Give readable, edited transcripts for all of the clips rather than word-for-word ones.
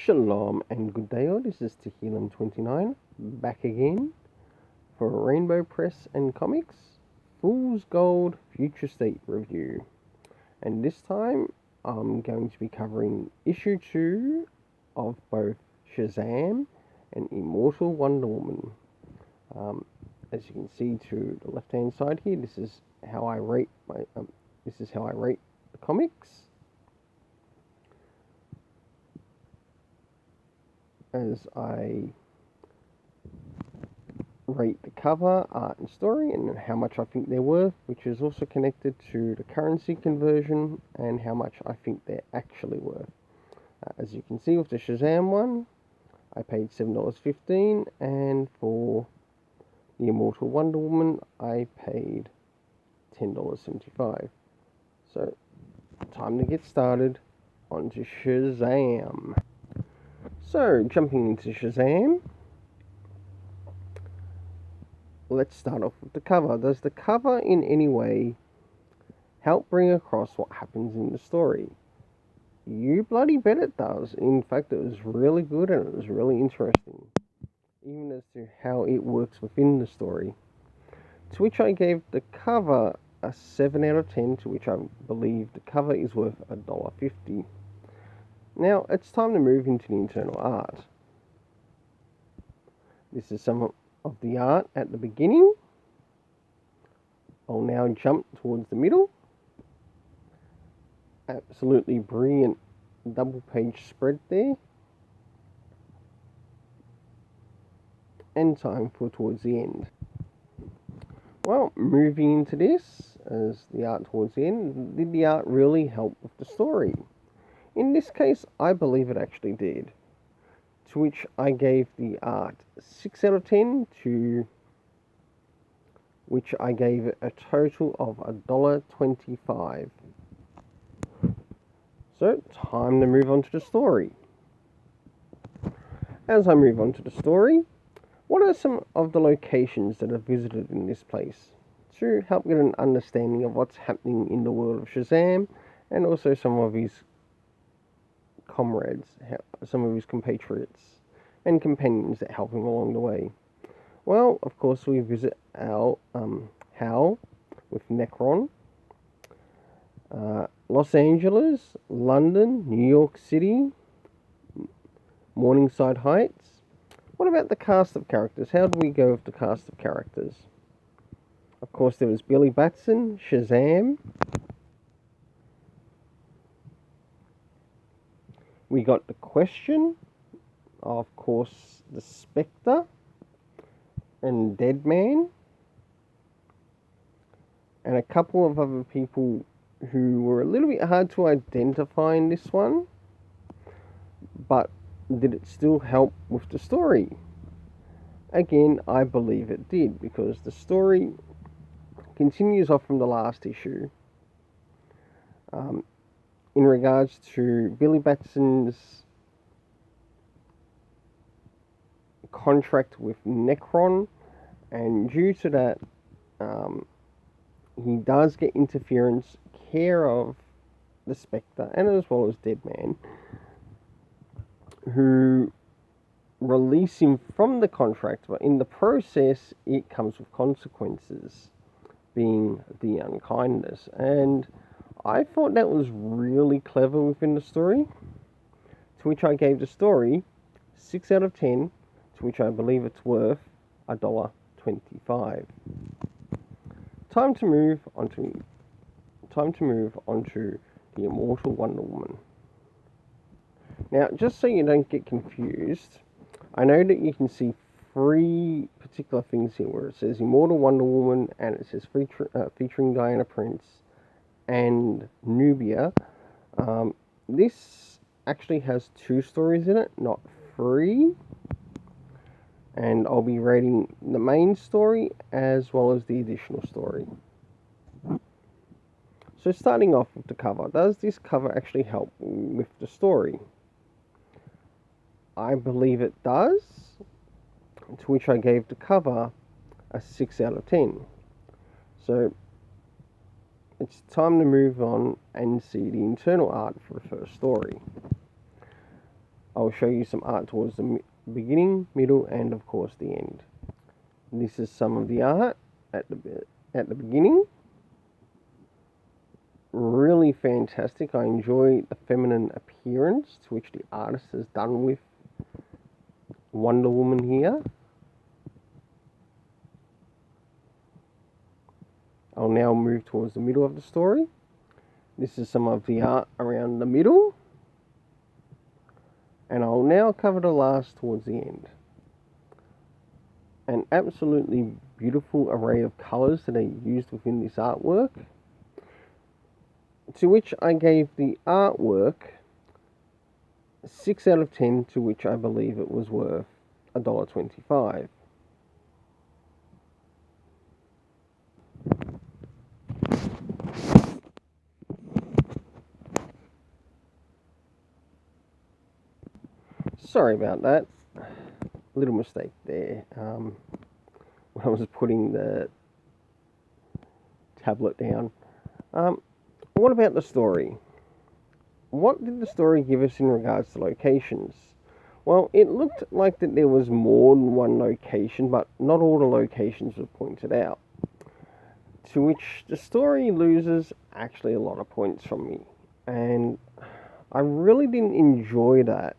Shalom and good day all, this is Tehillim29, back again for a Rainbow Press and Comics Fool's Gold Future State review. And this time I'm going to be covering issue 2 of both Shazam and Immortal Wonder Woman. As you can see to the left hand side here, this is how I rate the comics. As I rate the cover, art and story, and how much I think they're worth, which is also connected to the currency conversion and how much I think they're actually worth. As you can see with the Shazam one, I paid $7.15, and for the Immortal Wonder Woman, I paid $10.75. So, time to get started onto Shazam. So, jumping into Shazam, let's start off with the cover. Does the cover in any way help bring across what happens in the story? You bloody bet it does. In fact, it was really good and it was really interesting, even as to how it works within the story. To which I gave the cover a 7 out of 10, to which I believe the cover is worth $1.50. Now, it's time to move into the internal art. This is some of the art at the beginning. I'll now jump towards the middle. Absolutely brilliant double page spread there. And time for towards the end. Well, moving into this, as the art towards the end, did the art really help with the story? In this case, I believe it actually did. To which I gave the art 6 out of 10, to which I gave it a total of $1.25. So, time to move on to the story. As I move on to the story, what are some of the locations that are visited in this place to help get an understanding of what's happening in the world of Shazam, and also some of his comrades, some of his compatriots and companions that help him along the way? Well, of course, we visit our Hal with Nekron, Los Angeles, London, New York City, Morningside Heights. What about the cast of characters? How do we go with the cast of characters? Of course, there was Billy Batson, Shazam. We got the Question, of course, the Spectre, and Deadman, and a couple of other people who were a little bit hard to identify in this one, but did it still help with the story? Again, I believe it did, because the story continues off from the last issue. In regards to Billy Batson's contract with Nekron, and due to that, he does get interference care of the Spectre, and as well as Deadman, who release him from the contract, but in the process it comes with consequences, being the unkindness. And I thought that was really clever within the story, to which I gave the story 6 out of 10, to which I believe it's worth $1.25. Time to move onto the Immortal Wonder Woman. Now, just so you don't get confused, I know that you can see 3 particular things here where it says Immortal Wonder Woman, and it says featuring Diana Prince and Nubia. This actually has 2 stories in it, not 3. And I'll be rating the main story as well as the additional story. So starting off with the cover, does this cover actually help with the story? I believe it does, to which I gave the cover a 6 out of 10. So it's time to move on and see the internal art for the first story. I'll show you some art towards the beginning, middle, and of course the end. This is some of the art at the beginning. Really fantastic. I enjoy the feminine appearance to which the artist has done with Wonder Woman here. I'll now move towards the middle of the story. This is some of the art around the middle. And I'll now cover the last towards the end. An absolutely beautiful array of colours that are used within this artwork, to which I gave the artwork 6 out of 10, to which I believe it was worth $1.25. Sorry about that. Little mistake there. When I was putting the tablet down. What about the story? What did the story give us in regards to locations? Well, it looked like that there was more than one location, but not all the locations were pointed out. To which the story loses actually a lot of points from me. And I really didn't enjoy that.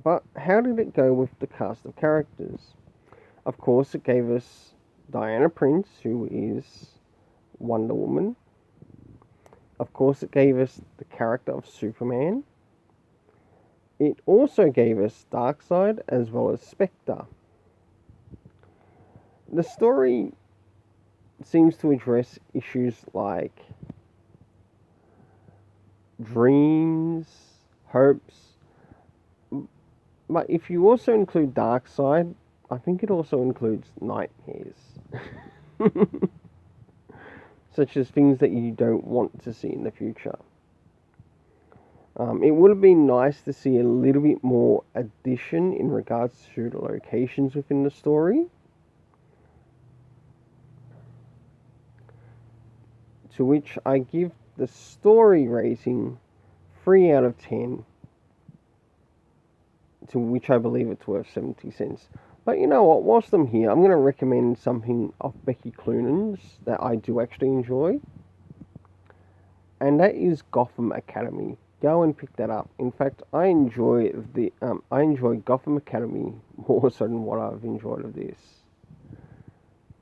But how did it go with the cast of characters? Of course, it gave us Diana Prince, who is Wonder Woman. Of course, it gave us the character of Superman. It also gave us Darkseid as well as Spectre. The story seems to address issues like dreams, hopes, but if you also include Darkseid, I think it also includes nightmares. Such as things that you don't want to see in the future. It would have been nice to see a little bit more addition in regards to the locations within the story. To which I give the story rating 3 out of 10. To which I believe it's worth 70 cents. But you know what, whilst I'm here, I'm going to recommend something of Becky Cloonan's that I do actually enjoy. And that is Gotham Academy. Go and pick that up. In fact, I enjoy Gotham Academy more so than what I've enjoyed of this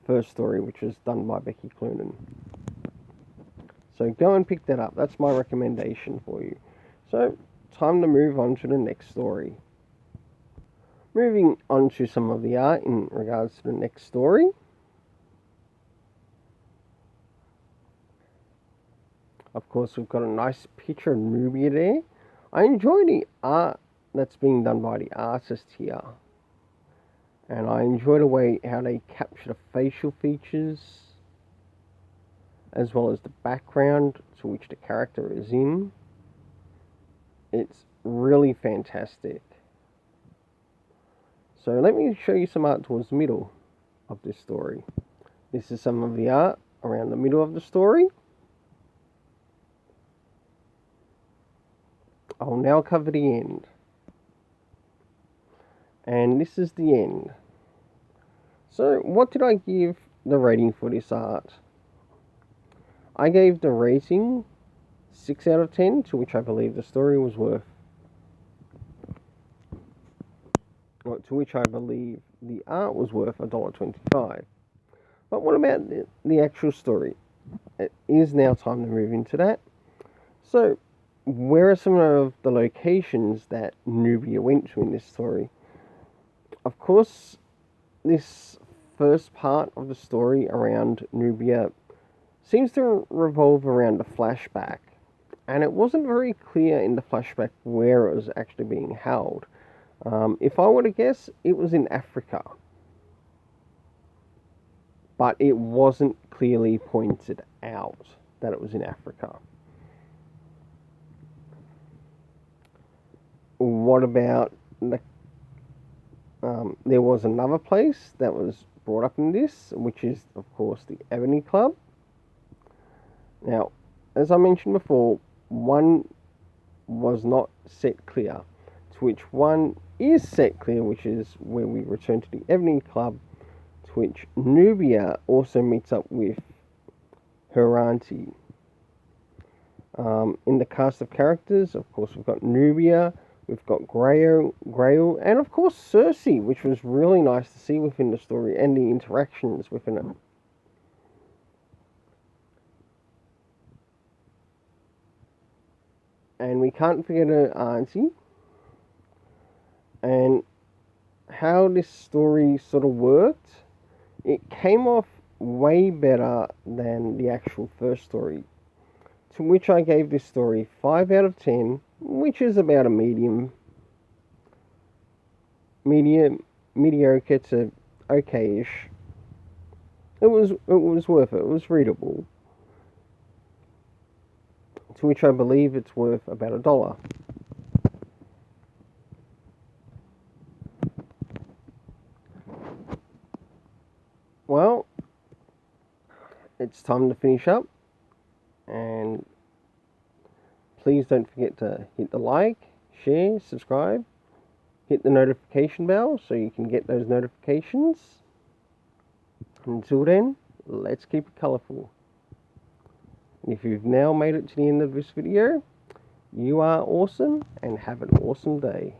first story, which was done by Becky Cloonan. So go and pick that up. That's my recommendation for you. So, time to move on to the next story. Moving on to some of the art in regards to the next story. Of course, we've got a nice picture of Nubia there. I enjoy the art that's being done by the artist here. And I enjoy the way how they capture the facial features, as well as the background to which the character is in. It's really fantastic. So let me show you some art towards the middle of this story. This is some of the art around the middle of the story. I'll now cover the end. And this is the end. So what did I give the rating for this art? I gave the rating 6 out of 10, to which I believe the story was worth. To which I believe the art was worth $1.25. But what about the actual story? It is now time to move into that. So, where are some of the locations that Nubia went to in this story? Of course, this first part of the story around Nubia seems to revolve around a flashback. And it wasn't very clear in the flashback where it was actually being held. If I were to guess, it was in Africa. But it wasn't clearly pointed out that it was in Africa. What about there was another place that was brought up in this, which is, of course, the Ebony Club. Now, as I mentioned before, one was not set clear, to which one is set clear, which is where we return to the Ebony Club, to which Nubia also meets up with her auntie. In the cast of characters, of course, we've got Nubia, we've got Grail, and of course Cersei, which was really nice to see within the story and the interactions within it. And we can't forget her auntie. And how this story sort of worked, it came off way better than the actual first story, to which I gave this story 5 out of 10, which is about a mediocre to okay-ish. It was worth it. It was readable, to which I believe it's worth about $1. Well, it's time to finish up, and please don't forget to hit the like, share, subscribe, hit the notification bell so you can get those notifications. Until then, let's keep it colourful. And if you've now made it to the end of this video, you are awesome and have an awesome day.